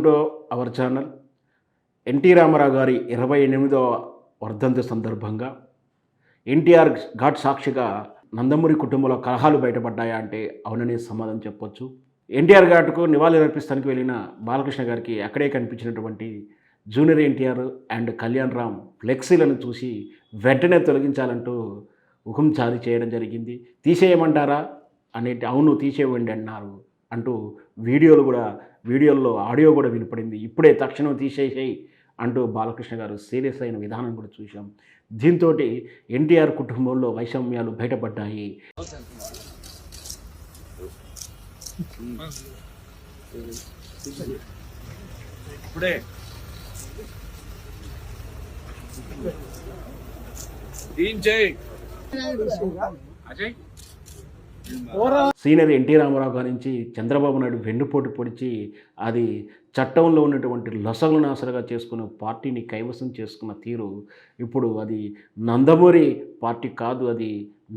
To our channel. NT Rama Rao గారి 28వ వర్ధంతి సందర్భంగా ఎన్టీఆర్ ఘాట్ సాక్షిగా నందమూరి కుటుంబంలో కలహాలు బయటపడ్డాయా అంటే అవుననే సమాధానం చెప్పొచ్చు. ఎన్టీఆర్ ఘాట్‌కు నివాళులర్పిస్తానికి వెళ్ళిన బాలకృష్ణ గారికి అక్కడే కనిపించినటువంటి జూనియర్ ఎన్టీఆర్ అండ్ కళ్యాణ్ రామ్ ఫ్లెక్సీలను చూసి వెంటనే తొలగించాలంటూ హుకుం జారీ చేయడం జరిగింది. తీసేయమంటారా అనేటి అవును తీసేయండి అన్నారు అంటూ వీడియోల్లో ఆడియో కూడా వినపడింది. ఇప్పుడే తక్షణం తీసేసేయి అంటూ బాలకృష్ణ గారు సీరియస్ అయిన విధానం కూడా చూశాం. దీంతోటి ఎన్టీఆర్ కుటుంబంలో వైషమ్యాలు బయటపడ్డాయి. ఇప్పుడే అజయ్ సీనియర్ ఎన్టీ రామారావు గారి నుంచి చంద్రబాబు నాయుడు వెన్నుపోటు పొడిచి అది చట్టంలో ఉన్నటువంటి లొసగులను ఆసరగా చేసుకుని పార్టీని కైవసం చేసుకున్న తీరు ఇప్పుడు అది నందమూరి పార్టీ కాదు, అది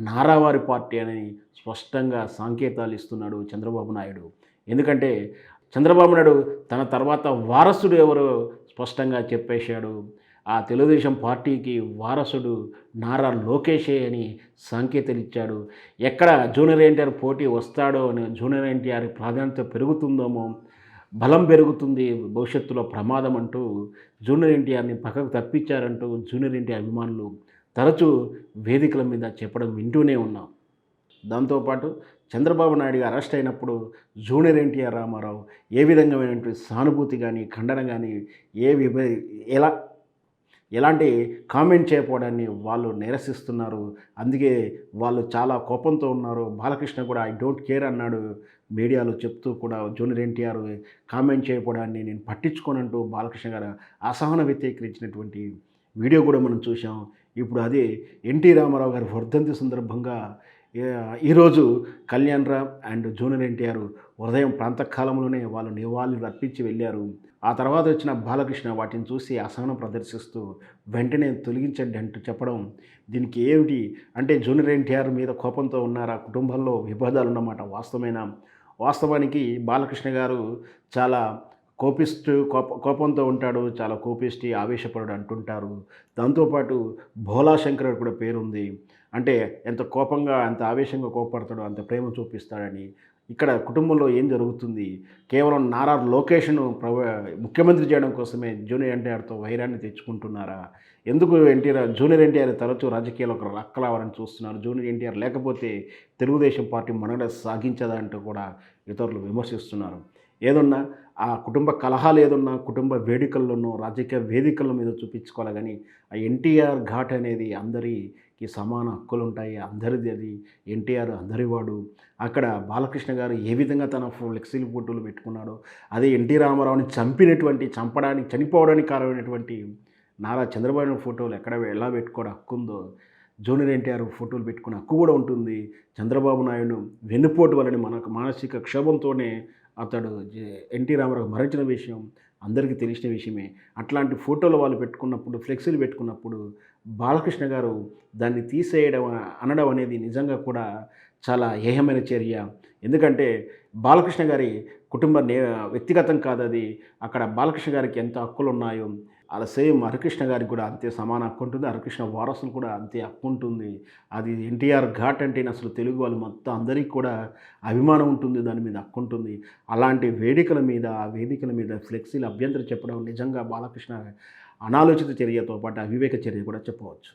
నారావారి పార్టీ అని స్పష్టంగా సంకేతాలు ఇస్తున్నాడు చంద్రబాబు నాయుడు. ఎందుకంటే చంద్రబాబు నాయుడు తన తర్వాత వారసుడు ఎవరో స్పష్టంగా చెప్పేశాడు. ఆ తెలుగుదేశం పార్టీకి వారసుడు నారా లోకేషే అని సంకేతాలు ఇచ్చాడు. ఎక్కడ జూనియర్ ఎన్టీఆర్ పోటీ వస్తాడో అని, జూనియర్ ఎన్టీఆర్ ప్రాధాన్యత పెరుగుతుందేమో, బలం పెరుగుతుంది, భవిష్యత్తులో ప్రమాదం అంటూ జూనియర్ ఎన్టీఆర్ని పక్కకు తప్పించారంటూ జూనియర్ ఎన్టీఆర్ అభిమానులు తరచూ వేదికల మీద చెప్పడం వింటూనే ఉన్నాం. దాంతోపాటు చంద్రబాబు నాయుడు అరెస్ట్ అయినప్పుడు జూనియర్ ఎన్టీఆర్ రామారావు ఏ విధంగా సానుభూతి కానీ ఖండన కానీ ఎలాంటి కామెంట్ చేయకపోవడాన్ని వాళ్ళు నిరసిస్తున్నారు. అందుకే వాళ్ళు చాలా కోపంతో ఉన్నారు. బాలకృష్ణ కూడా ఐ డోంట్ కేర్ అన్నాడు మీడియాలో చెప్తూ కూడా జూనియర్ ఎన్టీఆర్ కామెంట్ చేయకపోవడాన్ని నేను పట్టించుకోనంటూ బాలకృష్ణ గారు అసహన వ్యక్తీకరించినటువంటి వీడియో కూడా మనం చూసాం. ఇప్పుడు అదే ఎన్టీ రామారావు గారి వర్ధంతి సందర్భంగా ఈరోజు కళ్యాణ్ రామ్ అండ్ జూనియర్ ఎన్టీఆర్ ఉదయం ప్రాంతకాలంలోనే వాళ్ళు నివాళులు అర్పించి వెళ్ళారు. ఆ తర్వాత వచ్చిన బాలకృష్ణ వాటిని చూసి అసహనం ప్రదర్శిస్తూ వెంటనే తొలగించండి అంటూ చెప్పడం దీనికి ఏమిటి అంటే జూనియర్ ఎన్టీఆర్ మీద కోపంతో ఉన్నారా, కుటుంబంలో విభేదాలు ఉన్నమాట వాస్తవానికి బాలకృష్ణ గారు చాలా కోపంతో ఉంటాడు, చాలా కోపిష్టి, ఆవేశపరుడు అంటుంటారు. దాంతోపాటు భోలా శంకర్ కూడా పేరుంది. అంటే ఎంత కోపంగా ఎంత ఆవేశంగా కోపడతాడో అంత ప్రేమ చూపిస్తాడని. ఇక్కడ కుటుంబంలో ఏం జరుగుతుంది, కేవలం నారా లోకేష్ను ముఖ్యమంత్రి చేయడం కోసమే జూనియర్ ఎన్టీఆర్తో వైరాన్ని తెచ్చుకుంటున్నారా? ఎందుకు జూనియర్ ఎన్టీఆర్ తరచూ రాజకీయాల్లో ఒక రక్కలవారని చూస్తున్నారు. జూనియర్ ఎన్టీఆర్ లేకపోతే తెలుగుదేశం పార్టీ మనుగడ సాగించదా అంటూ కూడా ఇతరులు విమర్శిస్తున్నారు. ఏదున్నా ఆ కుటుంబ కలహాలు ఏదున్నా కుటుంబ వేడుకల్లోనూ రాజకీయ వేదికల మీద చూపించుకోవాలి. కానీ ఆ ఎన్టీఆర్ ఘాట్ అనేది అందరికీ సమాన హక్కులు ఉంటాయి, అందరిది. అది ఎన్టీఆర్ అందరివాడు. అక్కడ బాలకృష్ణ గారు ఏ విధంగా తన ఫ్లెక్సీలు ఫోటోలు పెట్టుకున్నాడో, అదే ఎన్టీ రామారావుని చనిపోవడానికి కారణమైనటువంటి నారా చంద్రబాబు నాయుడు ఫోటోలు ఎలా పెట్టుకోవడం హక్కు ఉందో, జూనియర్ ఎన్టీఆర్ ఫోటోలు పెట్టుకునే హక్కు కూడా ఉంటుంది. చంద్రబాబు నాయుడు వెన్నుపోటు వలని మనకు మానసిక క్షోభంతోనే అతడు ఎన్టీ రామారావు మరణించిన విషయం అందరికీ తెలిసిన విషయమే. అట్లాంటి ఫోటోలు వాళ్ళు పెట్టుకున్నప్పుడు, ఫ్లెక్సీలు పెట్టుకున్నప్పుడు బాలకృష్ణ గారు దాన్ని తీసేయడం అనడం అనేది నిజంగా కూడా చాలా ఏహమైన చర్య. ఎందుకంటే బాలకృష్ణ గారి కుటుంబ వ్యక్తిగతం కాదు అది. అక్కడ బాలకృష్ణ గారికి ఎంత హక్కులు ఉన్నాయో అలా సేమ్ హరికృష్ణ గారికి కూడా అంతే సమాన హక్కు ఉంటుంది. హరికృష్ణ వారసులు కూడా అంతే హక్కు ఉంటుంది. అది ఎన్టీఆర్ ఘాట్ అంటేనే అసలు తెలుగు వాళ్ళు మొత్తం అందరికీ కూడా అభిమానం ఉంటుంది, దాని మీద హక్కు ఉంటుంది. అలాంటి ఆ వేదికల మీద ఫ్లెక్సీలు అభ్యంతరం చెప్పడం నిజంగా బాలకృష్ణ అనాలోచిత చర్యతో పాటు అవివేక చర్య కూడా చెప్పవచ్చు.